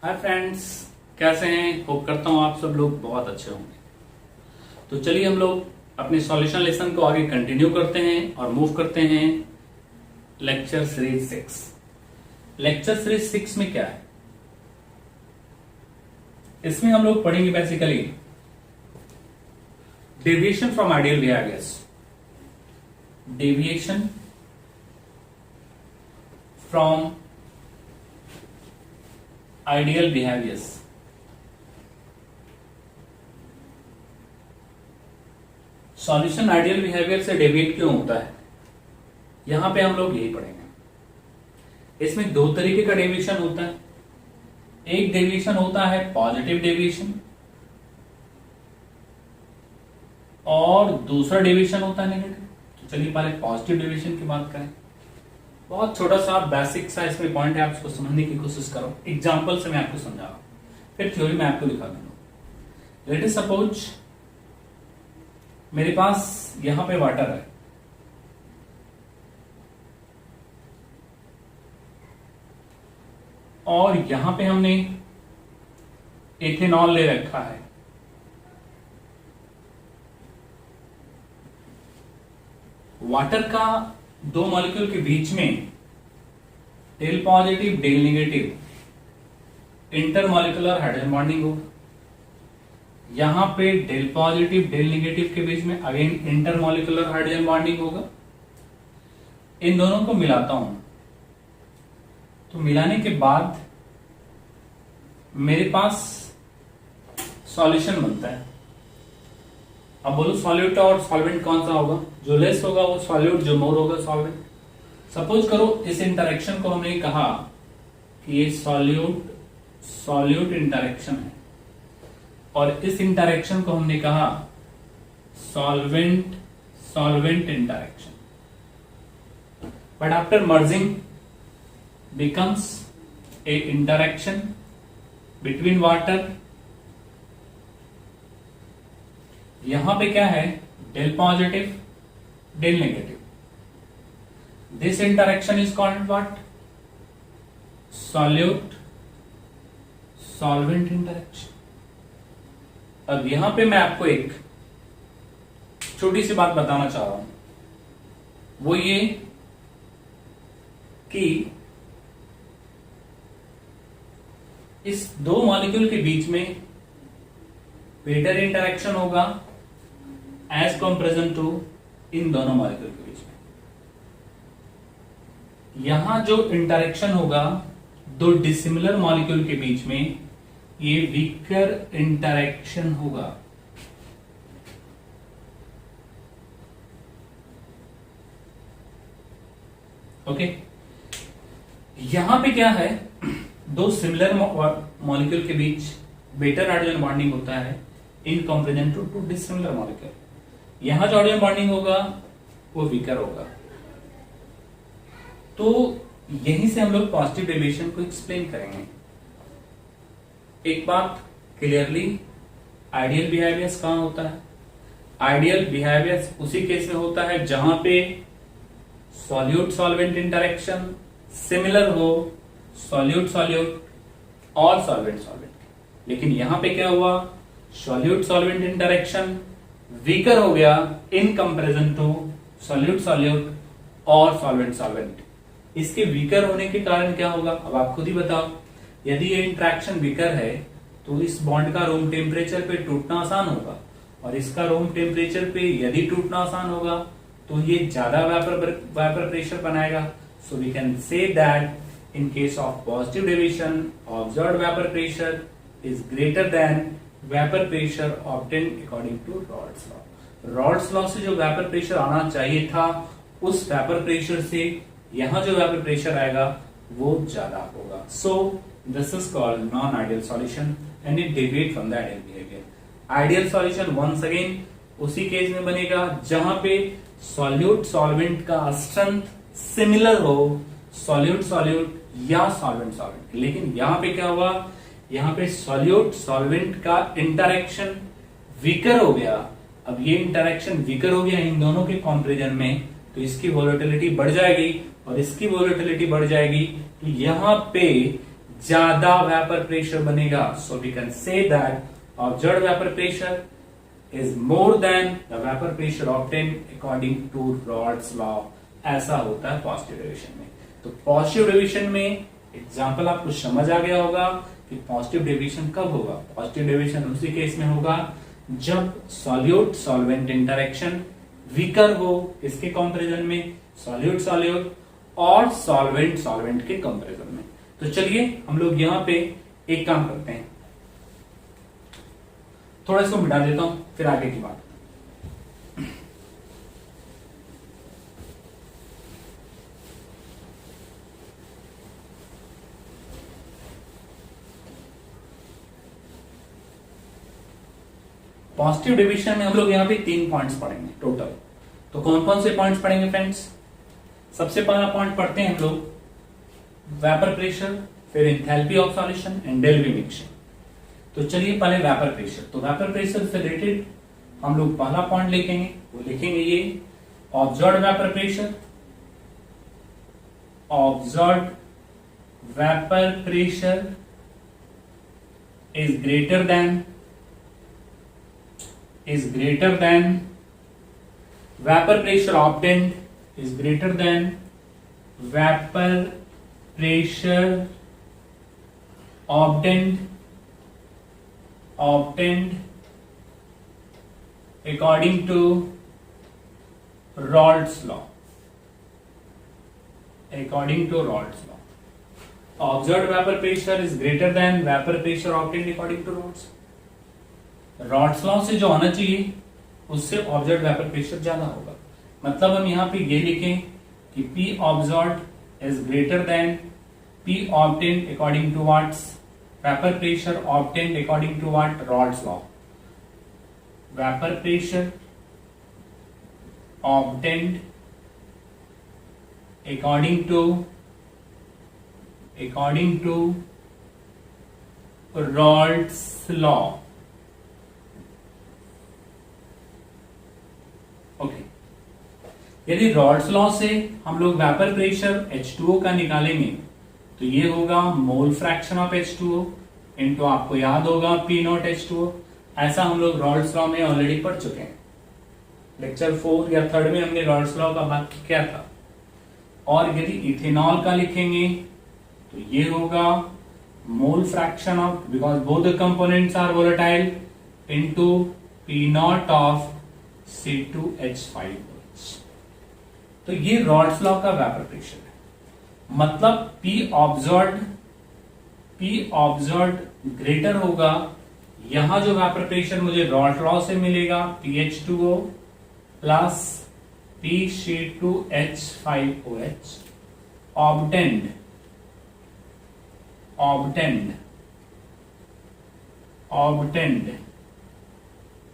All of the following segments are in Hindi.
हाय फ्रेंड्स, कैसे हैं? होप करता हूँ आप सब लोग बहुत अच्छे होंगे। तो चलिए हम लोग अपने सॉल्यूशन लेसन को आगे कंटिन्यू करते हैं और मूव करते हैं लेक्चर सीरीज 6। लेक्चर सीरीज 6 में क्या है? इसमें हम लोग पढ़ेंगे basically deviation from ideal behaviours. Deviation from ideal behaviours. Solution ideal behaviour से डेविएट क्यों होता है, यहां पे हम लोग यही पढ़ेंगे। इसमें दो तरीके का डेविएशन होता है। एक डेविएशन होता है पॉजिटिव डेविएशन और दूसरा डेविएशन होता है नेगेटिव। तो चलिए पहले पॉजिटिव डेविएशन की बात करें। बहुत छोटा सा बेसिक सा इसमें पॉइंट है, आप इसको समझने की कोशिश करो। एग्जांपल से मैं आपको समझाऊंगा, फिर थ्योरी में आपको दिखा दूंगा। लेट अस सपोज मेरे पास यहां पे वाटर है और यहां पे हमने इथेनॉल ले रखा है। वाटर का दो मॉलिक्यूल के बीच में del positive del negative intermolecular hydrogen bonding होगा। यहां पे डेल पॉजिटिव डेल नेगेटिव के बीच में अगेन इंटरमॉलिक्यूलर हाइड्रोजन बॉन्डिंग होगा। इन दोनों को मिलाता हूं तो मिलाने के बाद मेरे पास सॉल्यूशन बनता है। अब बोलो सॉल्यूट और सॉल्वेंट कौन सा होगा? जो लेस होगा वो सॉल्यूट, जो मोर होगा सॉल्वेंट। सपोज करो इस इंटरेक्शन को हमने कहा कि ये सॉल्यूट इंटरेक्शन है और इस इंटरेक्शन को हमने कहा solvent interaction. But after merging becomes a interaction between water। यहां पे क्या है? Del positive del negative. This interaction is called what? Solute solvent interaction. अब यहां पे मैं आपको एक छोटी सी बात बताना चाह रहा हूं, वो ये कि इस दो मॉलिक्यूल के बीच में बेटर इंटरेक्शन होगा एज कंपेरिजन टू इन दोनों मॉलिक्यूल के बीच में। यहां जो इंटरेक्शन होगा दो डिसिमिलर मॉलिक्यूल के बीच में, ये वीकर इंटरेक्शन होगा। ओके, यहां पे क्या है? दो सिमिलर मॉलिक्यूल के बीच बेटर हाइड्रोजन बॉन्डिंग होता है in comparison to two dissimilar molecule. यहां जो हाइड्रोजन बॉन्डिंग होगा वो वीकर होगा। तो यहीं से हम लोग पॉजिटिव डेविएशन को एक्सप्लेन करेंगे। एक बात क्लियरली, आइडियल बिहेवियर्स कहां होता है? आइडियल बिहेवियर्स उसी केस में होता है जहां पे सॉल्यूट सॉल्वेंट इंटरेक्शन सिमिलर हो, सॉल्यूट सॉल्यूट और सॉल्वेंट सॉल्वेंट। लेकिन यहां पे क्या हुआ? सॉल्यूट सॉल्वेंट इंटरेक्शन वीकर हो गया in comparison to solute solute और सॉल्वेंट सॉल्वेंट। इसके वीकर होने के कारण क्या होगा, अब आप खुद ही बताओ। यदि ये इंटरेक्शन वीकर है तो इस बॉन्ड का रूम टेम्परेचर पे टूटना आसान होगा और इसका रूम टेम्परेचर पे यदि टूटना आसान होगा तो ये ज्यादा वेपर प्रेशर बनाएगा। So we can say that in case of positive deviation, observed vapor pressure is greater than vapor pressure obtained according to Raoult's law। Raoult's law से जो vapor pressure आना चाहिए था उस vapor pressure से यहां जो vapor pressure आएगा वो ज्यादा होगा। So this is called non-ideal solution and it deviates from the ideal behavior। Ideal solution once again उसी केस में बनेगा जहां पे solute solvent का strength similar हो, solute solute या सॉल्वेंट सॉल्वेंट। लेकिन यहां पे क्या हुआ? यहां पे सॉल्यूट सॉल्वेंट का इंटरेक्शन वीकर हो गया। अब ये इंटरेक्शन वीकर हो गया इन दोनों के कंपैरिजन में, तो इसकी वोलेटिलिटी बढ़ जाएगी और इसकी वोलेटिलिटी बढ़ जाएगी तो यहां पे ज्यादा वेपर प्रेशर बनेगा। So we can say that observed vapour pressure is more than the vapour pressure obtained according to Raoult's law. ऐसा होता है पॉजिटिव डेविएशन में। तो पॉजिटिव डेविएशन में एग्जाम्पल आपको समझ आ गया होगा कि पॉजिटिव डेविएशन कब होगा। पॉजिटिव डेविएशन उसी केस में होगा जब सॉल्यूट सॉल्वेंट इंटरेक्शन वीकर हो, इसके कंपैरिजन में सॉल्यूट सॉल्यूट और सॉल्वेंट सॉल्वेंट के कंपैरिजन में। तो चलिए हम लोग यहां पे एक काम करते हैं, थोड़ा इसको मिटा देता हूं फिर आगे की बात। पॉजिटिव डिविजन में हम लोग यहाँ पे 3 पॉइंट्स पढ़ेंगे टोटल। तो कौन कौन से पॉइंट्स पढ़ेंगे फ्रेंड्स? सबसे पहला पॉइंट पढ़ते हैं हम लोग वेपर प्रेशर, फिर enthalpy of solution and del V mixture. तो चलिए पहले वेपर प्रेशर। तो वेपर प्रेशर से रिलेटेड हम लोग पहला पॉइंट लिखेंगे, वो लिखेंगे ये observed vapour pressure. Observed vapour pressure is greater than vapor pressure obtained is greater than vapor pressure obtained according to Raoult's law. Observed vapor pressure is greater than vapor pressure obtained according to rods law से जो आना चाहिए उससे ऑब्जर्व्ड वेपर प्रेशर ज्यादा होगा। मतलब हम यहाँ पे ये लिखें कि P observed is greater than P obtained according to what's vapor pressure obtained according to what Raoult's law. Vapor pressure obtained according to Raoult's law. Okay, यदि रॉल्स लॉ से हम लोग वेपर प्रेशर H2O का निकालेंगे तो ये होगा mole fraction of H2O into आपको याद होगा P नॉट H2O। ऐसा हम लोग रॉल्स लॉ में ऑलरेडी पढ़ चुके हैं, लेक्चर 4 या 3 में हमने रॉल्स लॉ का बात किया था। और यदि इथेनॉल का लिखेंगे तो ये होगा mole fraction of, because both the components are volatile, into P naught of C2H5OH। तो ये रॉल्स लॉ का वेपर प्रेशर है। मतलब P ऑब्जर्व्ड ग्रेटर होगा, यहां जो वेपर प्रेशर मुझे रॉल्स लॉ से मिलेगा PH2O plus PC2H5OH obtained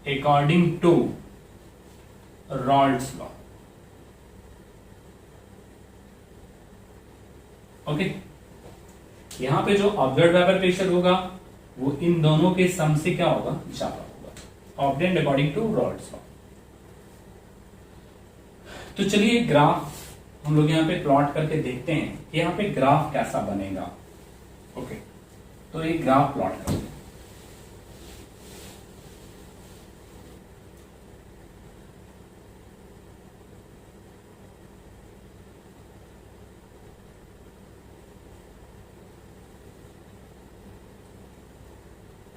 according to Raoult's law। Okay, यहां पे जो ऑब्जर्व्ड वेपर प्रेशर होगा वो इन दोनों के सम से क्या होगा, ज्यादा होगा, obtained according to Raoult's law। तो चलिए ग्राफ हम लोग यहां पे प्लॉट करके देखते हैं कि यहां पे ग्राफ कैसा बनेगा। ओके, तो एक ग्राफ प्लॉट करते हैं।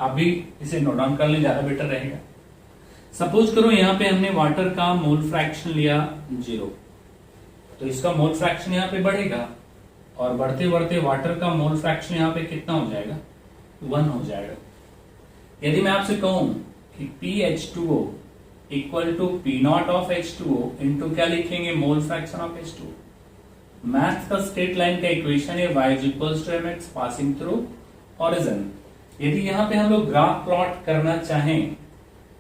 आप भी इसे नोट डाउन कर लें, ज्यादा बेटर रहेगा। सपोज करो यहां पे हमने वाटर का मोल फ्रैक्शन लिया 0, तो इसका मोल फ्रैक्शन यहां पे बढ़ेगा और बढ़ते बढ़ते वाटर का मोल फ्रैक्शन यहां पे कितना हो जाएगा, 1 हो जाएगा। यदि मैं आपसे कहूं कि PH2O equal to P naught of H2O into क्या लिखेंगे, mole fraction of H2O। Maths का स्ट्रेट लाइन का इक्वेशन है y is equals to mx passing through origin. यदि यहां पे हम लोग ग्राफ प्लॉट करना चाहें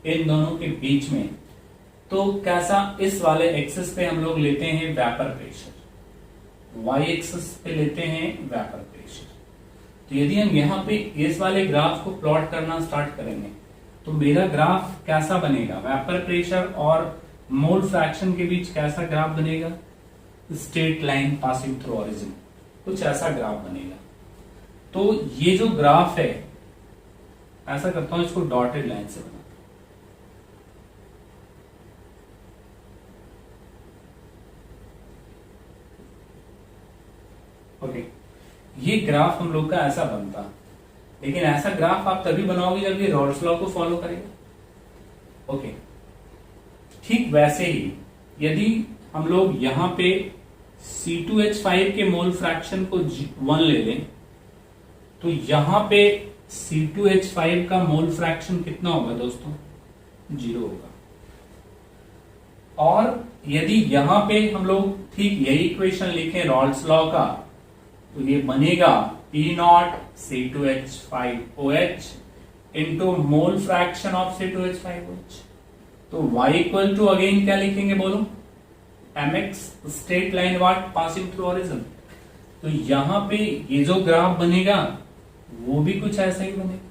इन दोनों के बीच में, तो कैसा, इस वाले एक्सिस पे हम लोग लेते हैं वेपर प्रेशर, y एक्सिस पे लेते हैं वेपर प्रेशर। तो यदि हम यहाँ पे इस वाले ग्राफ को प्लॉट करना स्टार्ट करेंगे तो मेरा ग्राफ कैसा बनेगा, वेपर प्रेशर और मोल फ्रैक्शन के बीच कैसा ग्राफ बनेगा, straight line passing through origin, कुछ ऐसा ग्राफ बनेगा। तो ये जो ग्राफ है, ऐसा करता हूं, इसको डॉटेड लाइन से बना, ओके। ये ग्राफ हम लोग का ऐसा बनता, लेकिन ऐसा ग्राफ आप तभी बनाओगे जब ये रॉल्स लॉ को फॉलो करेगा, ओके। ठीक वैसे ही यदि हम लोग यहां पे C2H5 के मोल फ्रैक्शन को 1 ले लें, तो यहां पे C2H5 का मोल फ्रैक्शन कितना होगा दोस्तों? 0 होगा। और यदि यहां पे हम लोग ठीक यही इक्वेशन लिखें रॉल्स लॉ का, तो ये बनेगा P0 C2H5OH into mole fraction of C2H5OH। तो y इक्वल टू अगेन क्या लिखेंगे बोलो? mx स्ट्रेट लाइन वाट पासिंग थ्रू ओरिजिन। तो यहां पे ये जो ग्राफ बनेगा वो भी कुछ ऐसा ही बनेगा,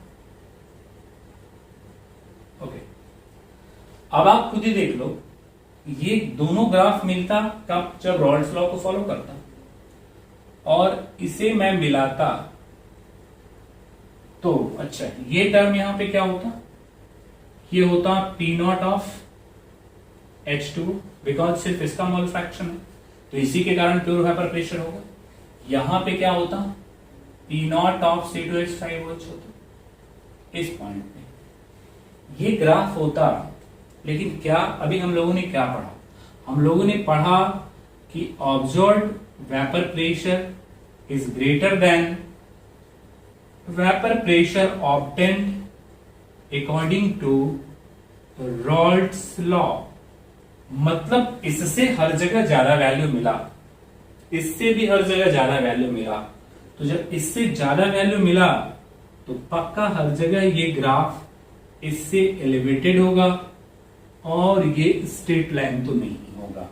ओके। अब आप खुद ही देख लो, ये दोनों ग्राफ मिलता कब? जब रॉल्स लॉ को फॉलो करता, और इसे मैं मिलाता तो अच्छा, ये टर्म यहां पे क्या होता? ये होता P0 ऑफ H2, बिकॉज सिर्फ इसका मोल फ्रैक्शन है, तो इसी के कारण प्योर वेपर प्रेशर होगा। यहां पे क्या होता? P0 ऑफ C2H5OH होता इस पॉइंट पे। ये ग्राफ होता, लेकिन क्या अभी हम लोगों ने क्या पढ़ा? हम लोगों ने पढ़ा कि observed vapour pressure is greater than vapour pressure obtained according to Raoult's law. मतलब इससे हर जगह ज्यादा वैल्यू मिला, इससे भी हर जगह ज्यादा वैल्यू मिला। तो जब इससे ज्यादा वैल्यू मिला तो पक्का हर जगह ये ग्राफ इससे एलिवेटेड होगा, और ये स्ट्रेट लाइन तो नहीं होगा,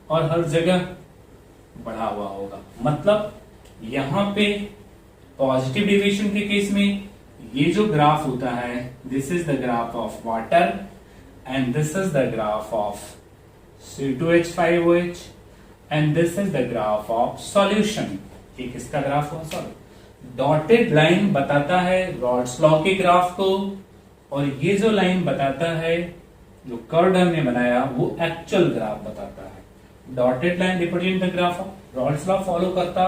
और हर जगह बढ़ा हुआ होगा। मतलब यहां पे पॉजिटिव डेविएशन के केस में ये जो ग्राफ होता है, this is the graph of water and this is the graph of C2H5OH and this is the graph of solution. ये किसका ग्राफ हुआ? सॉरी, डॉटेड लाइन बताता है रॉल्स लॉ के ग्राफ को, और ये जो लाइन बताता है, जो कर्व हमने बनाया, वो एक्चुअल ग्राफ बताता है। Dotted line represent the graph of Raoult's law, follow करता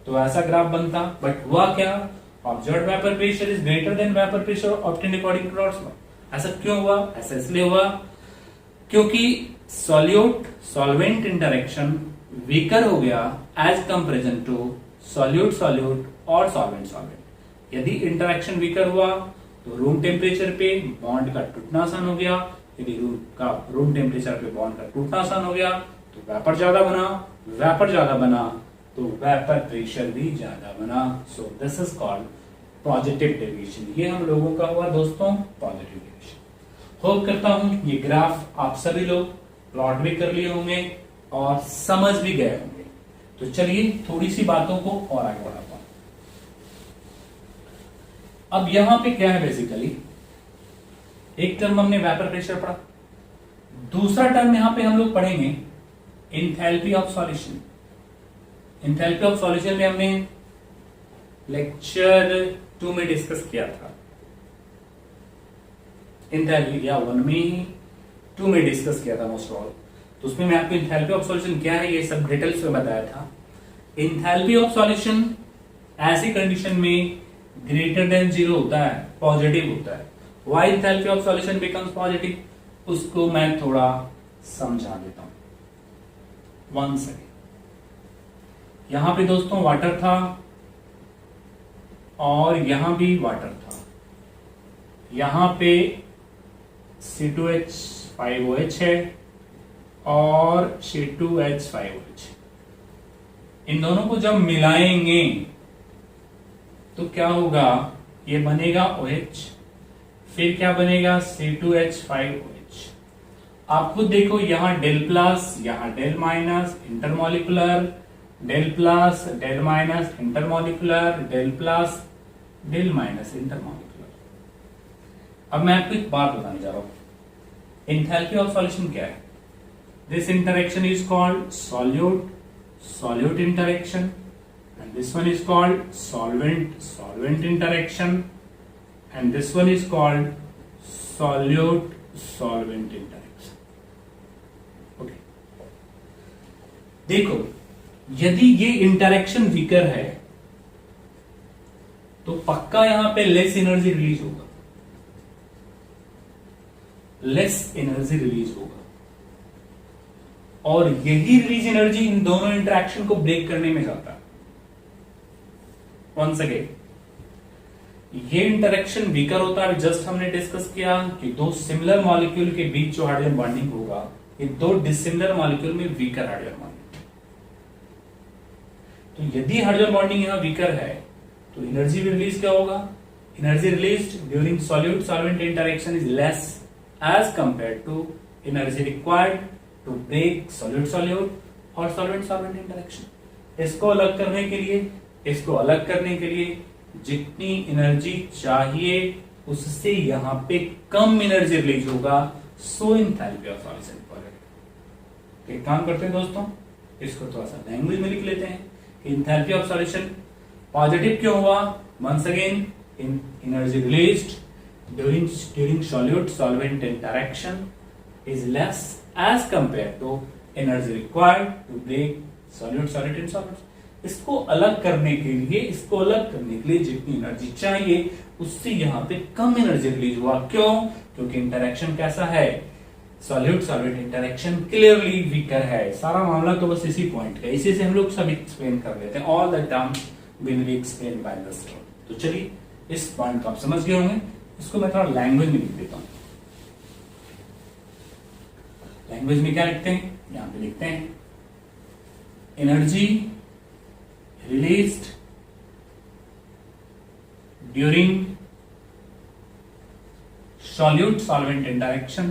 तो ऐसा ग्राफ बनता, बट हुआ क्या? Observed vapour pressure is greater than vapour pressure obtained according to Raoult's law. ऐसा क्यों हुआ? ऐसा इसलिए हुआ क्योंकि सॉल्यूट सॉल्वेंट इंटरेक्शन वीकर हो गया as comparison to solute solute और सॉल्वेंट सॉल्वेंट। यदि इंटरेक्शन वीकर हुआ तो रूम टेम्परेचर पे बॉन्ड का टूटना आसान हो गया। यदि रूम टेम्परेचर पे बॉन्ड का टूटना आसान हो गया तो वेपर ज्यादा बना, वेपर ज्यादा बना तो वेपर प्रेशर भी ज्यादा बना। So this is called positive deviation. ये हम लोगों का हुआ दोस्तों पॉजिटिव डेविएशन। होप करता हूं ये ग्राफ आप सभी लोग प्लॉट भी कर लिए होंगे और समझ भी गए होंगे। तो चलिए थोड़ी सी बातों को और आगे बढ़ाता हूं। अब यहां पे क्या है, बेसिकली एक टर्म हमने वेपर प्रेशर पढ़ा, दूसरा टर्म यहां पे हम लोग पढ़ेंगे enthalpy of solution. Enthalpy of solution में हमने लेक्चर 2 में डिस्कस किया था, एंथैल्पी या 1 में 2 में डिस्कस किया था मोस्ट ऑल। तो उसमें मैं आपको एंथैल्पी ऑफ सॉल्यूशन क्या है ये सब डिटेल्स में बताया था। एंथैल्पी ऑफ सॉल्यूशन ऐसी कंडीशन में ग्रेटर देन 0 होता है, पॉजिटिव होता है। Why enthalpy of solution becomes positive, उसको मैं थोड़ा समझा देता हूं। 1 सेकेंड। यहां पे दोस्तों वाटर था और यहां भी वाटर था। यहां पे C2H5OH है और C2H5OH। इन दोनों को जब मिलाएंगे तो क्या होगा? ये बनेगा OH, फिर क्या बनेगा? C2H5OH। आप खुद देखो, यहां डेल प्लस, यहां del minus, intermolecular, del plus, del minus, intermolecular, del plus, del minus, intermolecular. अब मैं आपको एक बात बताने जा रहा हूं, एंथैल्पी ऑफ सॉल्यूशन क्या है? This interaction is called solute solute interaction and this one is called solvent interaction, and this one is called solute-solvent interaction. Okay. देखो, यदि ये इंटरेक्शन वीकर है तो पक्का यहां पे लेस एनर्जी रिलीज होगा, और यही रिलीज एनर्जी इन दोनों इंटरेक्शन को ब्रेक करने में जाता है. वंस अगेन, ये इंटरेक्शन वीकर होता है. जस्ट हमने डिस्कस किया कि दो सिमिलर मॉलिक्यूल के बीच जो हाइड्रोजन बॉन्डिंग होगा, ये दो डिसिमिलर मॉलिक्यूल में वीकर हाइड्रोजन बॉन्डिंग. तो यदि हाइड्रोजन बॉन्डिंग यहां वीकर है तो एनर्जी रिलीज क्या होगा? Energy released during solute solvent interaction is less as compare to energy required to break solute solute और सॉल्वेंट सॉल्वेंट इंटरेक्शन. इसको अलग करने के लिए जितनी एनर्जी चाहिए उससे यहां पे कम एनर्जी रिलीज होगा. सो एंथैल्पी ऑफ सॉल्यूशन पॉजिटिव. एक काम करते हैं दोस्तों, इसको थोड़ा सा लैंग्वेज में लिख लेते हैं. एंथैल्पी ऑफ सॉल्यूशन पॉजिटिव क्यों हुआ? Once again, energy released during solute solvent interaction is less as compare to energy required to break solute solvent in solvents. इसको अलग करने के लिए जितनी एनर्जी चाहिए उससे यहां पे कम एनर्जी रिलीज हुआ. क्यों? क्योंकि इंटरेक्शन कैसा है? Solute solvent interaction clearly weaker है. सारा मामला तो बस इसी पॉइंट का, इसी से हम लोग सब एक्सप्लेन कर लेते हैं. All the terms will be explain by the story. तो चलिए, इस पॉइंट को आप समझ गए होंगे. इसको मैं थोड़ा लैंग्वेज में लिख देता हूं. लैंग्वेज में क्या लिखते हैं? यहां पे लिखते हैं energy released during solute solvent interaction,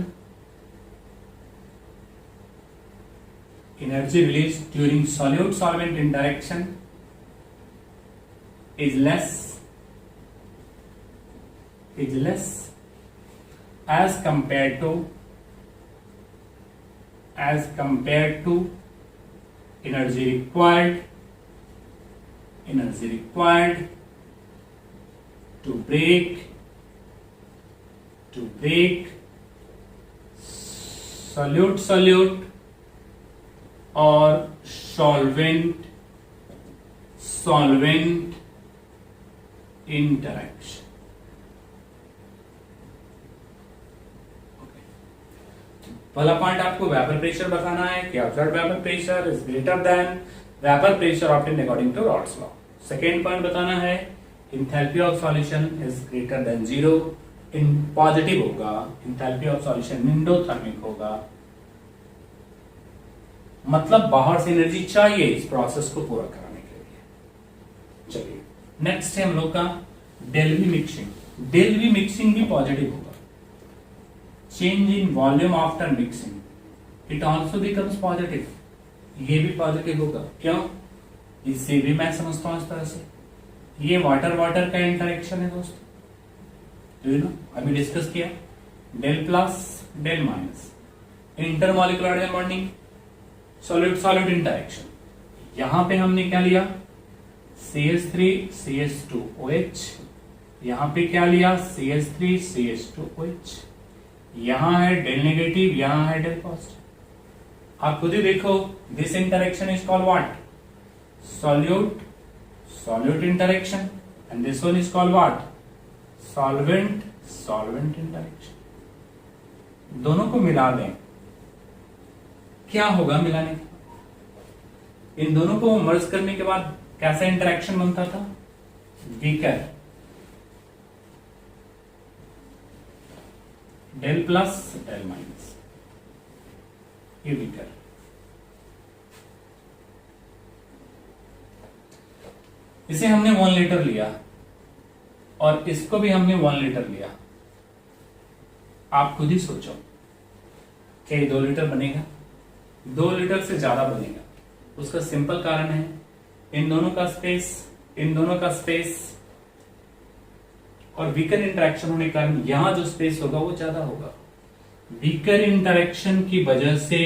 energy released during solute solvent interaction is less as compared to energy required to break solute or solvent interaction. पहला पॉइंट आपको वेपर प्रेशर बताना है कि observed vapour pressure is greater than vapour pressure obtained according to Raoult's law. Second point बताना है enthalpy of solution is greater than 0. इन पॉजिटिव होगा. एंथैल्पी ऑफ सॉल्यूशन एंडोथर्मिक होगा, मतलब बाहर से एनर्जी चाहिए इस प्रोसेस को पूरा कराने के लिए. चलिए, नेक्स्ट है हम लोग का डेल्वी मिक्सिंग. डेल्वी मिक्सिंग भी पॉजिटिव होगा. Change in volume after mixing, it also becomes positive. ये भी पॉजिटिव होगा. क्यों? इससे भी मैं समझता हूं इस तरह से, ये वाटर वाटर का इंटरेक्शन है दोस्तों. अभी डिस्कस किया del plus del minus, intermolecular hydrogen bonding, solid solid interaction. यहां पे हमने क्या लिया? CH3 CH2OH. यहां पे क्या लिया? CH3 CH2OH. यहां है डेल नेगेटिव, यहां है डेल पॉजिटिव. आप खुद ही देखो, this interaction is called what? Solute solute interaction, and this one is called what? Solvent solvent interaction. दोनों को मिला दें, क्या होगा मिलाने के? इन दोनों को मर्ज करने के बाद कैसा इंटरेक्शन बनता था? Weaker. Del plus del minus, ये वीकर. इसे हमने 1 लीटर लिया और इसको भी हमने 1 लीटर लिया. आप खुद ही सोचो, क्या ये 2 लीटर बनेगा? 2 लीटर से ज्यादा बनेगा. उसका सिंपल कारण है, इन दोनों का स्पेस और वीकर इंटरेक्शन होने के कारण यहां जो स्पेस होगा वो ज्यादा होगा. वीकर इंटरेक्शन की वजह से,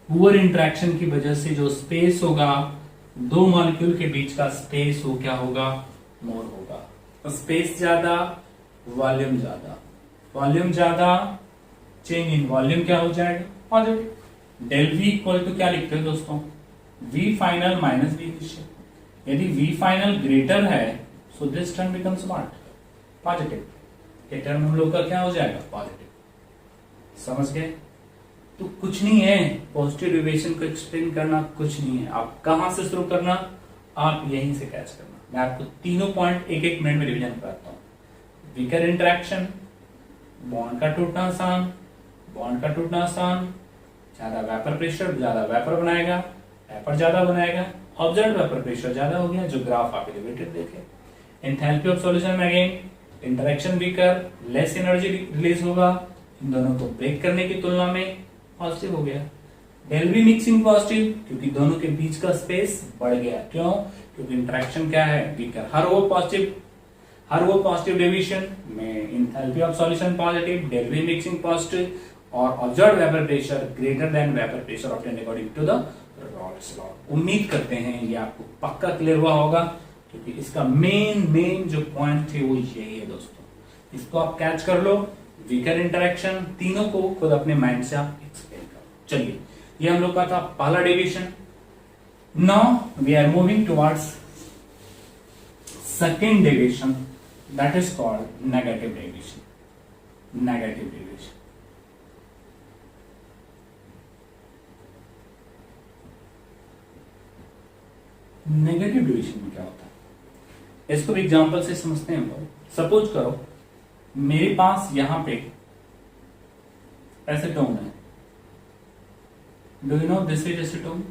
पुअर इंटरेक्शन की वजह से जो स्पेस होगा दो मॉलिक्यूल के बीच का स्पेस वो क्या होगा, मोर होगा। स्पेस ज्यादा, वॉल्यूम ज्यादा, वॉल्यूम ज्यादा, चेंज इन वॉल्यूम क्या हो जाएगा, positive. Del V equal to क्या लिखते हैं दोस्तों, V final minus V initial. यदि वी फाइनल ग्रेटर है so this term becomes what, positive. ये टर्म हम लोग का क्या हो जाएगा, पॉजिटिव। समझ गए? तो कुछ नहीं है पॉजिटिव डेविएशन को एक्सप्लेन करना, कुछ नहीं है। आप कहां से शुरू करना, आप यहीं से कैच करना। मैं आपको तीनों पॉइंट एक एक मिनट में रिवीजन कराता हूं। वीकर इंटरेक्शन, बॉन्ड का टूटना आसान, बॉन्ड का टूटना आसान, ज्यादा वेपर प्रेशर, ज्यादा वेपर बनाएगा, वेपर ज्यादा बनाएगा, ऑब्जर्व्ड वेपर प्रेशर ज्यादा हो गया, जो ग्राफ आप एलिवेटेड देखे। एंथैल्पी ऑफ सॉल्यूशन में again interaction weaker, less energy release होगा, इन दोनों को ब्रेक करने की तुलना में पॉजिटिव हो गया। डेल वी मिक्सिंग पॉजिटिव, क्योंकि दोनों के बीच का स्पेस बढ़ गया। क्यों? क्योंकि इंटरेक्शन क्या है, वीकर। हर वो पॉजिटिव डेविएशन में enthalpy of solution positive, del V mixing positive, और observed vapour pressure greater than vapour pressure obtained according to the Raoult's law. उम्मीद करते हैं ये आपको पक्का क्लियर हुआ होगा, क्योंकि इसका मेन जो पॉइंट थे वो यही है दोस्तों। इसको आप कैच कर लो। वीकर इंटरेक्शन, तीनों को खुद अपने माइंड से आप एक्सप्लेन करो। चलिए, ये हम लोग का था पहला deviation. Now we are moving towards second deviation, that is called negative deviation. Negative deviation, negative deviation में क्या होता है, इसको भी एग्जांपल से समझते हैं हम लोग। सपोज करो मेरे पास यहां पे एसीटोन है। Do you know this is acetone.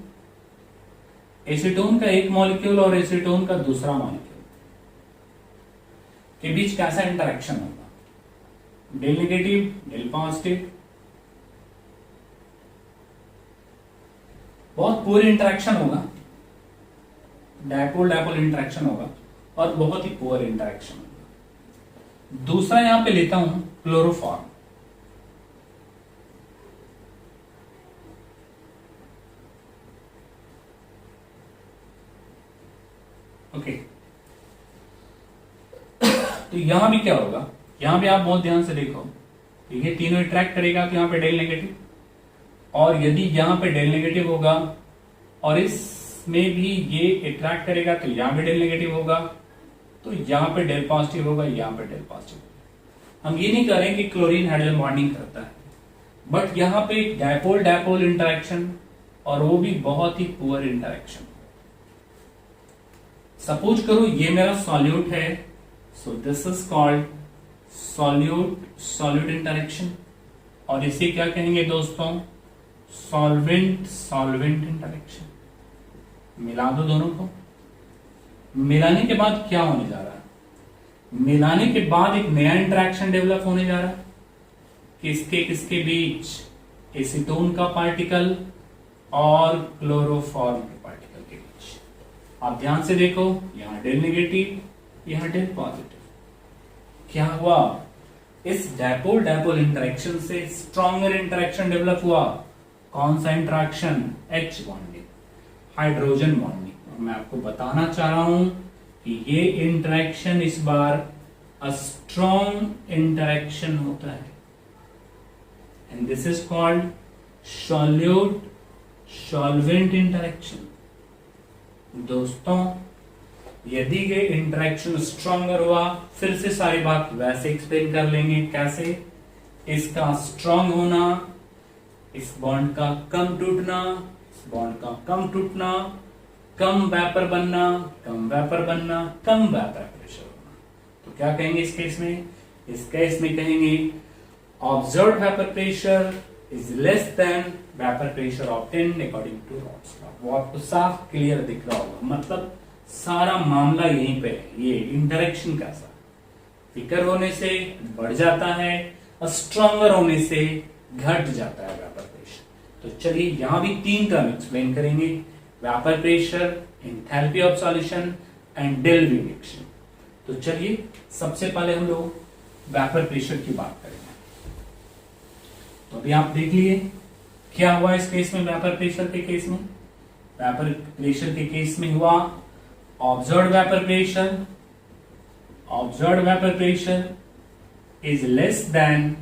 Acetone का एक मॉलिक्यूल और एसीटोन का दूसरा मॉलिक्यूल के बीच कैसा इंटरेक्शन होगा, डेल नेगेटिव, डेल पॉजिटिव, बहुत पुअर इंटरेक्शन होगा, डायपोल डायपोल इंटरेक्शन होगा, और बहुत ही पुअर इंटरेक्शन होगा। दूसरा यहां पे लेता हूं क्लोरोफॉर्म। ओके, तो यहां भी क्या होगा, यहां भी आप बहुत ध्यान से देखो, ये तीनों इंटरेक्ट करेगा तो यहां पे डेल नेगेटिव, और यदि यहां पे डेल नेगेटिव होगा और इसमें भी ये इंटरेक्ट करेगा तो यहां पे डेल नेगेटिव होगा, तो यहां पे डेल पॉजिटिव होगा, यहां पे डेल पॉजिटिव होगा। हम ये नहीं कह रहे कि क्लोरीन हाइड्रोजन बॉन्डिंग करता है, बट यहां पे डायपोल डायपोल इंटरेक्शन, और वो भी बहुत ही पुअर इंटरेक्शन। सपोज करो ये मेरा सॉल्यूट है, so this is called solute solute interaction, और इसे क्या कहेंगे दोस्तों, सॉल्वेंट सॉल्वेंट इंटरेक्शन। मिला दो दोनों को। मिलाने के बाद क्या होने जा रहा है, मिलाने के बाद एक नया इंटरेक्शन डेवलप होने जा रहा है। किसके किसके बीच, एसीटोन का पार्टिकल और क्लोरोफॉर्म के पार्टिकल के बीच। आप ध्यान से देखो, यहां डेल नेगेटिव, यहां डेल पॉजिटिव। क्या हुआ, इस डायपोल डायपोल इंटरेक्शन से स्ट्रॉन्गर इंटरेक्शन डेवलप हुआ। कौन सा interaction, H bonding, hydrogen bonding. मैं आपको बताना चाह रहा हूं कि ये इंटरेक्शन इस बार अ स्ट्रॉन्ग इंटरेक्शन होता है, and this is called solute solvent interaction. दोस्तों, यदि ये इंटरेक्शन स्ट्रॉन्गर हुआ, फिर से सारी बात वैसे एक्सप्लेन कर लेंगे। कैसे, इसका स्ट्रॉन्ग होना, इस बॉन्ड का कम टूटना, इस बॉन्ड का कम टूटना, कम वेपर बनना, कम वेपर बनना, कम वेपर प्रेशर होना। तो क्या कहेंगे इस केस में, इस केस में कहेंगे observed vapour pressure is less than vapour pressure obtained according to Raoult's law. वो आपको साफ क्लियर दिख रहा होगा, मतलब सारा मामला यहीं पे है। ये इंटरेक्शन कैसा, थिकर होने से बढ़ जाता है, स्ट्रॉन्गर होने से घट जाता है वेपर प्रेशर। तो चलिए यहां भी तीन टर्म एक्सप्लेन करेंगे, vapour pressure, enthalpy of solution and del V reaction. तो चलिए सबसे पहले हम लोग वेपर प्रेशर की बात करेंगे। तो अभी आप देख लिए क्या हुआ इस केस में, वेपर प्रेशर के केस में वेपर प्रेशर के केस में हुआ observed vapour pressure is less than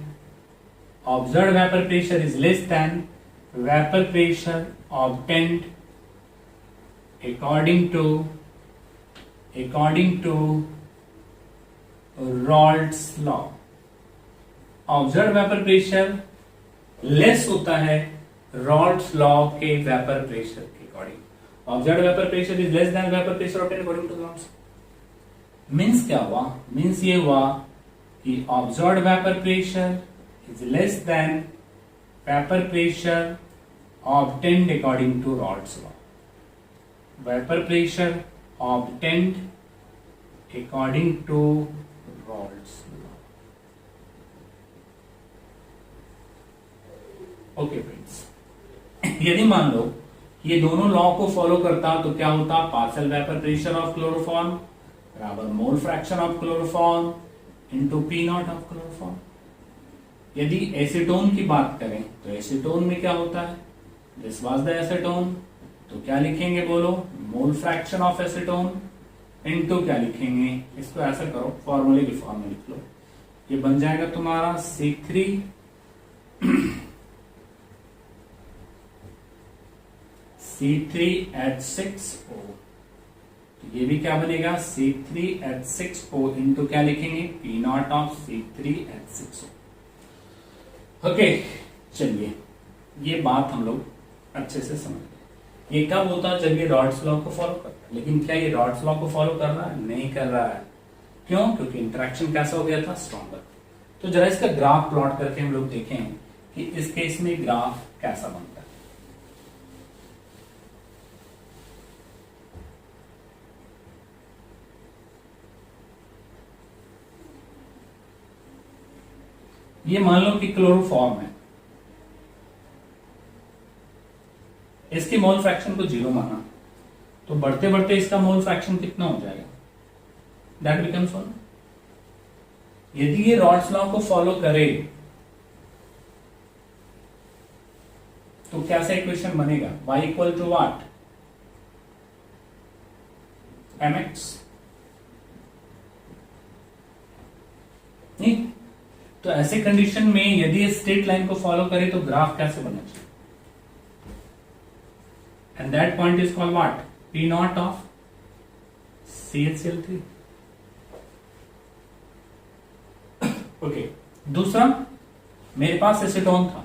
observed vapor pressure is less than vapor pressure obtained according to Raoult's law. Observe vapour pressure less होता है रॉल्ट्स लॉ के वेपर प्रेशर के according. Observe vapour pressure is less than vapour pressure obtained according to Raoult's. Means क्या हुआ? मींस ये हुआ कि observe vapour pressure is less than vapour pressure obtained according to Raoult's law. Vapour pressure obtained according to Raoult's law. Okay friends, यदि मान लो ये दोनों लॉ को फॉलो करता तो क्या होता? Partial vapour pressure of chloroform बराबर mole fraction of chloroform into P nought of chloroform. यदि एसीटोन की बात करें तो एसीटोन में क्या होता है? दिस वाज द एसीटोन, तो क्या लिखेंगे बोलो? मोल फ्रैक्शन ऑफ एसीटोन इनटू क्या लिखेंगे? इसको ऐसा करो, फॉर्मूले की फॉर्म में लिख लो. ये बन जाएगा तुम्हारा C3 C3H6O. तो ये भी क्या बनेगा? C3H6O इंटू क्या लिखेंगे? P naught of C3H6O. Okay, चलिए ये बात हम लोग अच्छे से समझ गए. ये कब होता है? जब ये रॉल्ट्स लॉ को फॉलो करता है. लेकिन क्या ये रॉल्ट्स लॉ को फॉलो कर रहा है? नहीं कर रहा है. क्यों? क्योंकि इंटरेक्शन कैसा हो गया था? स्ट्रॉन्गर. तो जरा इसका ग्राफ प्लॉट करके हम लोग देखें कि इस केस में ग्राफ कैसा बनता है. ये मान लो कि क्लोरोफॉर्म है, इसकी मोल फ्रैक्शन को 0 माना, तो बढ़ते बढ़ते इसका मोल फ्रैक्शन कितना हो जाएगा? That becomes 1. यदि ये रॉल्ट्स लॉ को फॉलो करे तो कैसा इक्वेशन बनेगा? y equal to what? mx. नहीं, तो ऐसे कंडीशन में यदि स्ट्रेट लाइन को फॉलो करे तो ग्राफ कैसे बनना चाहिए? And that point is called what? P naught of CHCl3. Okay, दूसरा, मेरे पास एसीटोन था.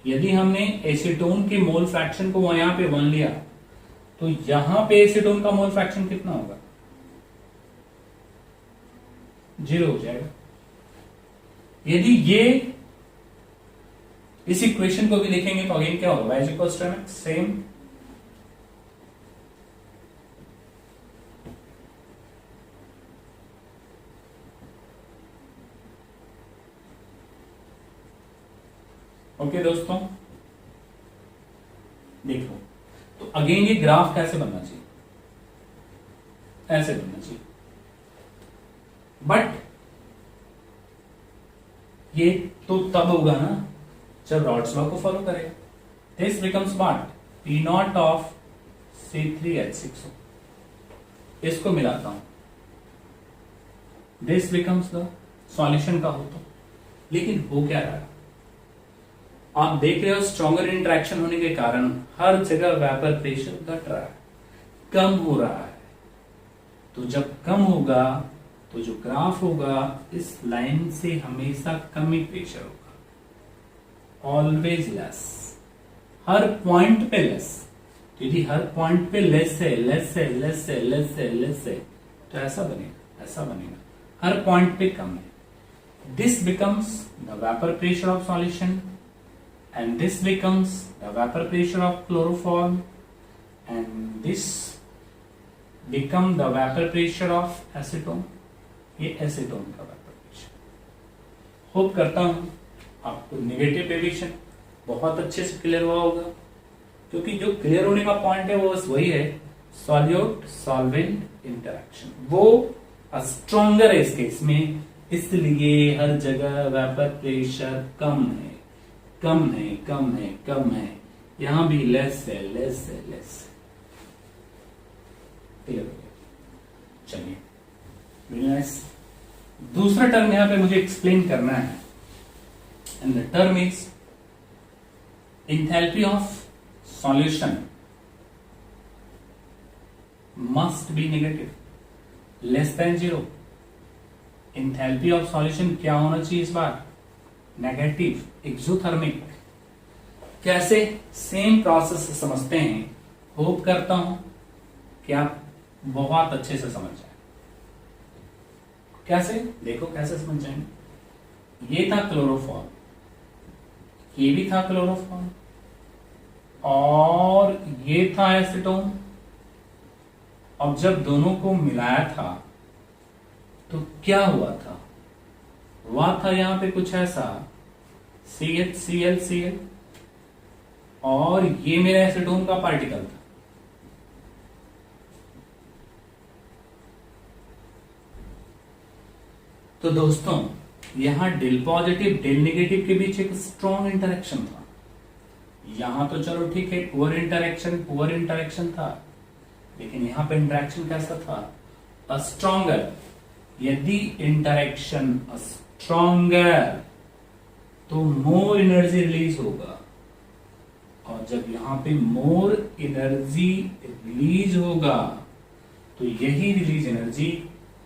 यदि हमने एसीटोन के मोल फ्रैक्शन को यहां पे 1 लिया तो यहां पे एसीटोन का मोल फ्रैक्शन कितना होगा? 0 हो जाएगा. यदि ये इस इक्वेशन को भी लिखेंगे तो अगेन क्या होगा? y equals to mx. Same. Okay दोस्तों, देखो तो अगेन ये ग्राफ कैसे बनना चाहिए? ऐसे बनना चाहिए. बट ये तो तब होगा ना जब रॉल्ट्स लॉ को फॉलो करेगा. This becomes what? P naught of C3H6O. इसको मिलाता हूं, दिस बिकम्स द सॉल्यूशन का हो. तो लेकिन हो क्या रहा है? आप देख रहे हो स्ट्रॉन्गर इंटरेक्शन होने के कारण हर जगह वेपर प्रेशर घट रहा है, कम हो रहा है. तो जब कम होगा तो जो ग्राफ होगा इस लाइन से हमेशा कम ही प्रेशर होगा. ऑलवेज लेस, हर पॉइंट पे लेस. यदि हर पॉइंट पे लेस है, लेस है, लेस है, लेस है, लेस है, तो ऐसा बनेगा, ऐसा बनेगा. हर पॉइंट पे कम है. This becomes the vapour pressure of solution and this becomes the vapor pressure of chloroform and this become the vapor pressure of acetone. ये एसीटोन का वेपर प्रेशर. होप करता हूं आपको नेगेटिव डेविएशन बहुत अच्छे से क्लियर हुआ होगा, क्योंकि जो क्लियर होने का पॉइंट है वो बस वही है, सॉल्यूट सॉल्वेंट इंटरेक्शन. वो स्ट्रॉन्गर है इस केस में, इसलिए हर जगह वेपर प्रेशर कम है, कम है, कम है, कम है. यहां भी लेस है, लेस है, लेस है. क्लियर हो गया। चलिए वेरी नाइस। दूसरा टर्म यहां पे मुझे एक्सप्लेन करना है, and the term is enthalpy of solution must be negative, less than 0। Enthalpy of solution क्या होना चाहिए इस बार? Negative, exothermic. कैसे? सेम प्रोसेस से समझते हैं। होप करता हूं कि आप बहुत अच्छे से समझ जाए। कैसे? देखो कैसे समझ जाएंगे। ये था क्लोरोफॉर्म, ये भी था क्लोरोफॉर्म, और ये था एसीटोन। अब जब दोनों को मिलाया था तो क्या हुआ था? हुआ था यहां पे कुछ ऐसा, CHCl, और ये मेरा एसीटोन का पार्टिकल था। तो दोस्तों यहां डेल पॉजिटिव डेल नेगेटिव के बीच एक स्ट्रॉन्ग इंटरेक्शन था। यहां तो चलो ठीक है, पुअर इंटरेक्शन था, लेकिन यहां पे इंटरेक्शन कैसा था? स्ट्रॉन्गर। यदि इंटरेक्शन स्ट्रॉन्गर तो मोर एनर्जी रिलीज होगा, और जब यहां पे मोर एनर्जी रिलीज होगा तो यही रिलीज एनर्जी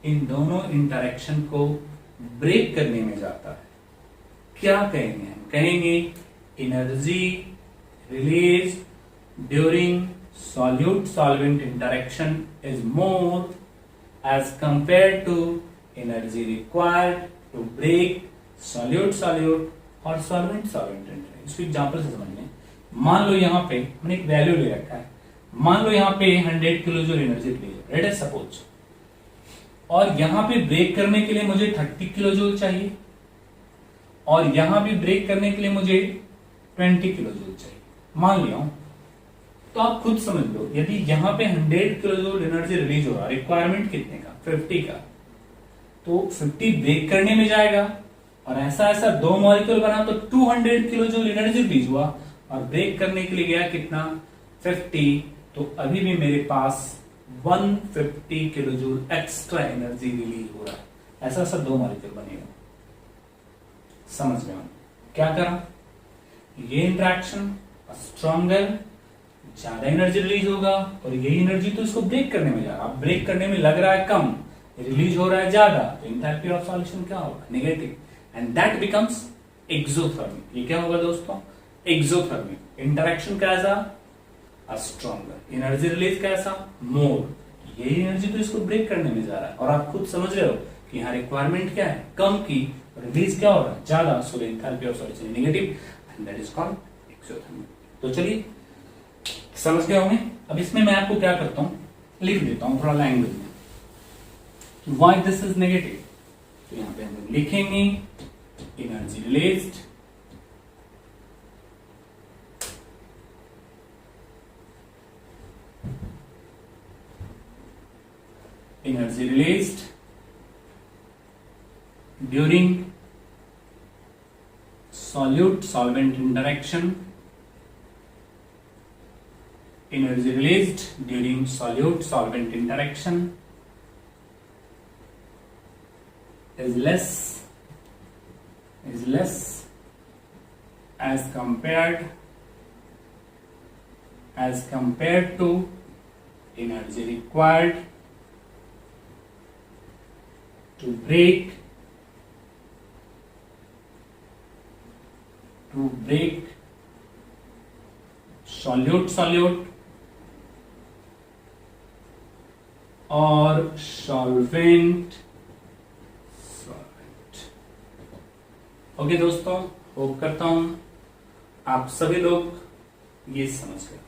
इन दोनों इंटरेक्शन को ब्रेक करने में जाता है। क्या कहेंगे हम? कहेंगे energy release during solute solvent interaction is more as compared to energy required to break solute और solvent interaction। इसको एग्जांपल से समझिए। मान लो यहां पे हमने एक वैल्यू ले रखा है, मान लो यहां पे 100 किलो जूल एनर्जी रिलीज हो रहा है सपोज, और यहां पे ब्रेक करने के लिए मुझे 30 किलो जूल चाहिए, और यहां भी ब्रेक करने के लिए मुझे 20 किलो जूल चाहिए, मान लिया हूं। तो आप खुद समझ लो, यदि यहां पे 100 किलो जूल एनर्जी रिलीज हो रहा, रिक्वायरमेंट कितने का? 50 का, तो 50 ब्रेक करने में जाएगा, और ऐसा ऐसा दो मॉलिक्यूल बना तो 200 किलो जूल एनर्जी रिलीज हुआ, और ब्रेक करने के लिए गया कितना? 50। तो अभी भी मेरे पास 150 kilo joule extra energy release हो रहा है। ऐसा ऐसा दो मॉलिक्यूल बनेगा। समझ गए? क्या करा? ये इंट्रैक्शन स्ट्रॉन्गर, ज्यादा एनर्जी रिलीज होगा, और यही एनर्जी तो इसको ब्रेक करने में जा रहा है। ब्रेक करने में लग रहा है कम, रिलीज हो रहा है ज्यादा, तो एंथैल्पी ऑफ सॉल्यूशन क्या होगा? Negative, and that becomes exothermic. ये क्या होगा दोस्तों? एक्सोथर्मिक। इंटरेक्शन कैसा? स्ट्रॉन्गर, एनर्जी रिलीज कैसा? मोर, यही एनर्जी तो इसको ब्रेक करने में जा रहा है, और आप खुद समझ रहे हो कि यहाँ रिक्वायरमेंट क्या है? कम की, रिलीज क्या हो रहा है? ज्यादा। So enthalpy of solution negative, and that is called exothermic. तो चलिए समझ गए होंगे। अब इसमें मैं आपको क्या करता हूं, लिख देता हूं थोड़ा लैंग्वेज में, व्हाई दिस इज नेगेटिव। तो यहां पे हम लोग लिखेंगे energy released, energy released during solute solvent interaction, energy released during solute solvent interaction is less as compared to energy required to break solute और solvent। ओके दोस्तों, होप करता हूं आप सभी लोग ये समझ गए।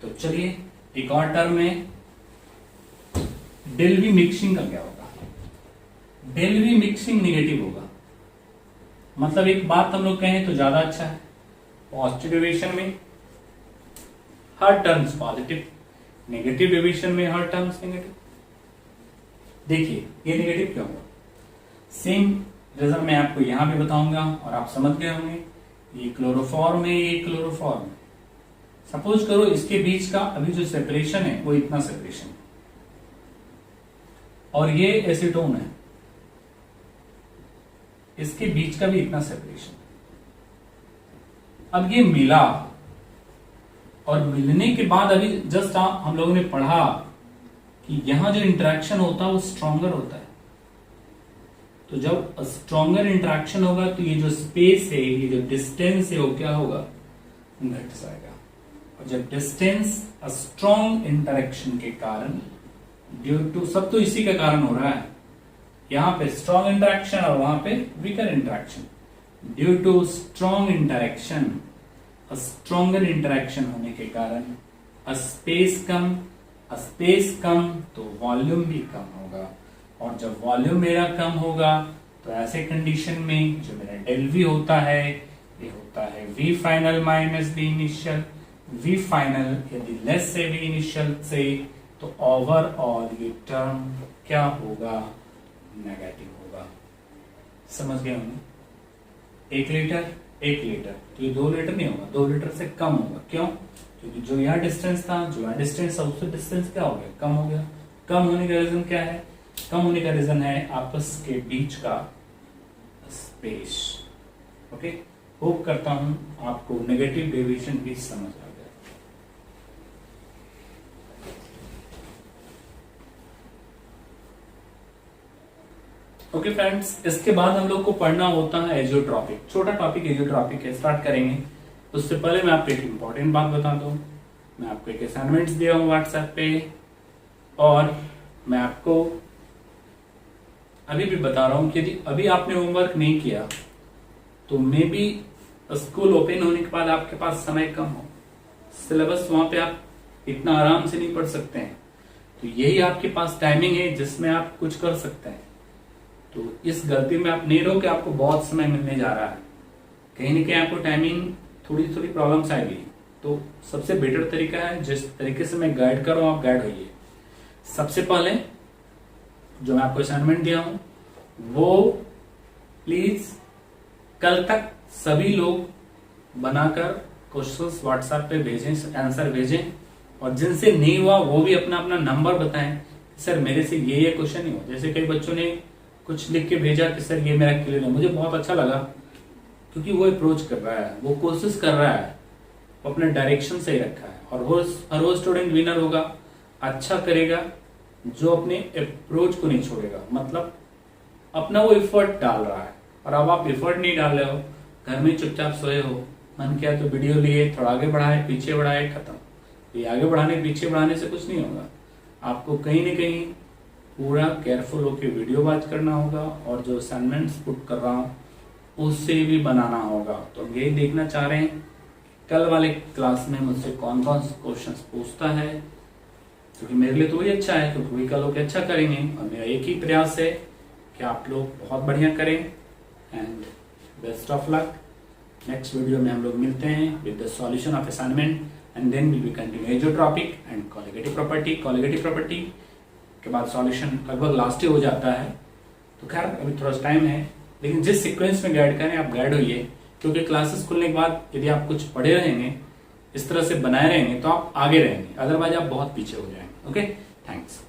तो चलिए एक और टर्म है, डेल्वी मिक्सिंग का क्या होगा? डेल्वी मिक्सिंग नेगेटिव होगा। मतलब एक बात हम लोग कहें तो ज्यादा अच्छा है, पॉजिटिव डेविएशन में हर टर्म्स पॉजिटिव, नेगेटिव डेविएशन में हर टर्म्स नेगेटिव। देखिए ये नेगेटिव क्यों हुआ? सेम रीजन मैं आपको यहां भी बताऊंगा और आप समझ गए होंगे। ये क्लोरोफॉर्म है, ये क्लोरोफॉर्म है। सपोज करो इसके बीच का अभी जो सेपरेशन है वो इतना सेपरेशन है, और ये एसीटोन है, इसके बीच का भी इतना सेपरेशन। अब ये मिला और मिलने के बाद अभी जस्ट हम लोगों ने पढ़ा कि यहां जो इंटरेक्शन होता है वो स्ट्रॉन्गर होता है। तो जब स्ट्रॉन्गर इंटरेक्शन होगा तो ये जो स्पेस है, ये जो डिस्टेंस है, वो क्या होगा, घट जाएगा। और जब डिस्टेंस स्ट्रॉन्ग इंटरेक्शन के कारण, ड्यू टू, सब तो इसी के कारण हो रहा है, यहां पे स्ट्रॉन्ग इंटरेक्शन और वहां पे weaker interaction, due to strong interaction, stronger interaction होने के कारण स्पेस कम तो वॉल्यूम भी कम होगा। और जब वॉल्यूम मेरा कम होगा तो ऐसे कंडीशन में जो मेरा डेल वी होता है, ये होता है V final minus V initial. V final यदि लेस से वी इनिशियल से, तो ओवरऑल ये टर्म क्या होगा, नेगेटिव होगा। समझ गए होंगे? 1 लीटर 1 लीटर, तो ये 2 लीटर नहीं होगा, 2 लीटर से कम होगा। क्यों? क्योंकि जो यहाँ डिस्टेंस था, जो यहाँ डिस्टेंस था, उससे डिस्टेंस क्या हो गया, कम हो गया। कम होने का रीजन क्या है? कम होने का रीजन है आपस के बीच का स्पेस। ओके, होप करता हूं आपको नेगेटिव डेविएशन भी समझ आ गया। ओके फ्रेंड्स, इसके बाद हम लोग को पढ़ना होता है एजियोट्रॉपिक। छोटा टॉपिक एजियोट्रॉपिक है, स्टार्ट करेंगे। उससे पहले मैं आपको एक इंपॉर्टेंट बात बता दूं। मैं आपको एक असाइनमेंट्स दिया हूं व्हाट्सएप पे, और मैं आपको अभी भी बता रहा हूं कि यदि अभी आपने होमवर्क नहीं किया तो मे बी स्कूल ओपन होने के बाद आपके पास समय कम हो, सिलेबस वहां पे आप इतना आराम से नहीं पढ़ सकते हैं, तो यही आपके पास टाइमिंग है जिसमें आप कुछ कर सकते हैं। तो इस गलती में आप नहीं रहो कि आपको बहुत समय मिलने जा रहा है, कहीं ना कहीं आपको टाइमिंग थोड़ी थोड़ी प्रॉब्लम्स आएगी। तो सबसे बेटर तरीका है, जिस तरीके से मैं गाइड कर रहा हूं आप गाइड होइए। सबसे पहले जो मैं आपको असाइनमेंट दिया हूं वो प्लीज कल तक सभी लोग बनाकर क्वेश्चंस व्हाट्सएप पे भेजें, आंसर भेजें, और जिनसे नहीं हुआ वो भी अपना अपना नंबर बताएं, सर मेरे से ये क्वेश्चन नहीं हुआ। जैसे कई बच्चों ने कुछ लिख के भेजा कि सर ये मेरा क्लियर है, मुझे बहुत अच्छा लगा क्योंकि वो अप्रोच कर रहा है, वो कोशिश कर रहा है, वो अपना डायरेक्शन सही रखा है। और वो स्टूडेंट विनर होगा, अच्छा करेगा जो अपने अप्रोच को नहीं छोड़ेगा, मतलब अपना वो एफर्ट डाल रहा है। और अब आप एफर्ट नहीं डाल रहे हो, घर में चुपचाप सोए हो, मन किया तो वीडियो लिए, थोड़ा आगे बढ़ाए पीछे बढ़ाए, खत्म। ये आगे बढ़ाने पीछे बढ़ाने से कुछ नहीं होगा, आपको कहीं ना कहीं पूरा केयरफुल होकर वीडियो वॉच करना होगा, और जो असाइनमेंट्स पुट कर रहा हूँ उससे भी बनाना होगा। तो हम यही देखना चाह रहे हैं कल वाले क्लास में मुझसे कौन कौन से क्वेश्चन पूछता है, क्योंकि मेरे लिए तो वही अच्छा है, क्योंकि वही कल लोग अच्छा करेंगे। और मेरा एक ही प्रयास है कि आप लोग बहुत बढ़िया करें, and best of luck. Next video में हम लोग मिलते हैं with the solution of assignment, and then will be continue azeotropic and colligative property. Colligative property के बाद सॉल्यूशन लगभग लास्ट ही हो जाता है, तो खैर अभी थोड़ा टाइम है, लेकिन जिस सीक्वेंस में गाइड करें आप गाइड होइए, क्योंकि क्लासेस खुलने के बाद यदि आप कुछ पढ़े रहेंगे, इस तरह से बनाए रहेंगे, तो आप आगे रहेंगे, अदरवाइज आप बहुत पीछे हो जाएंगे। Okay, thanks.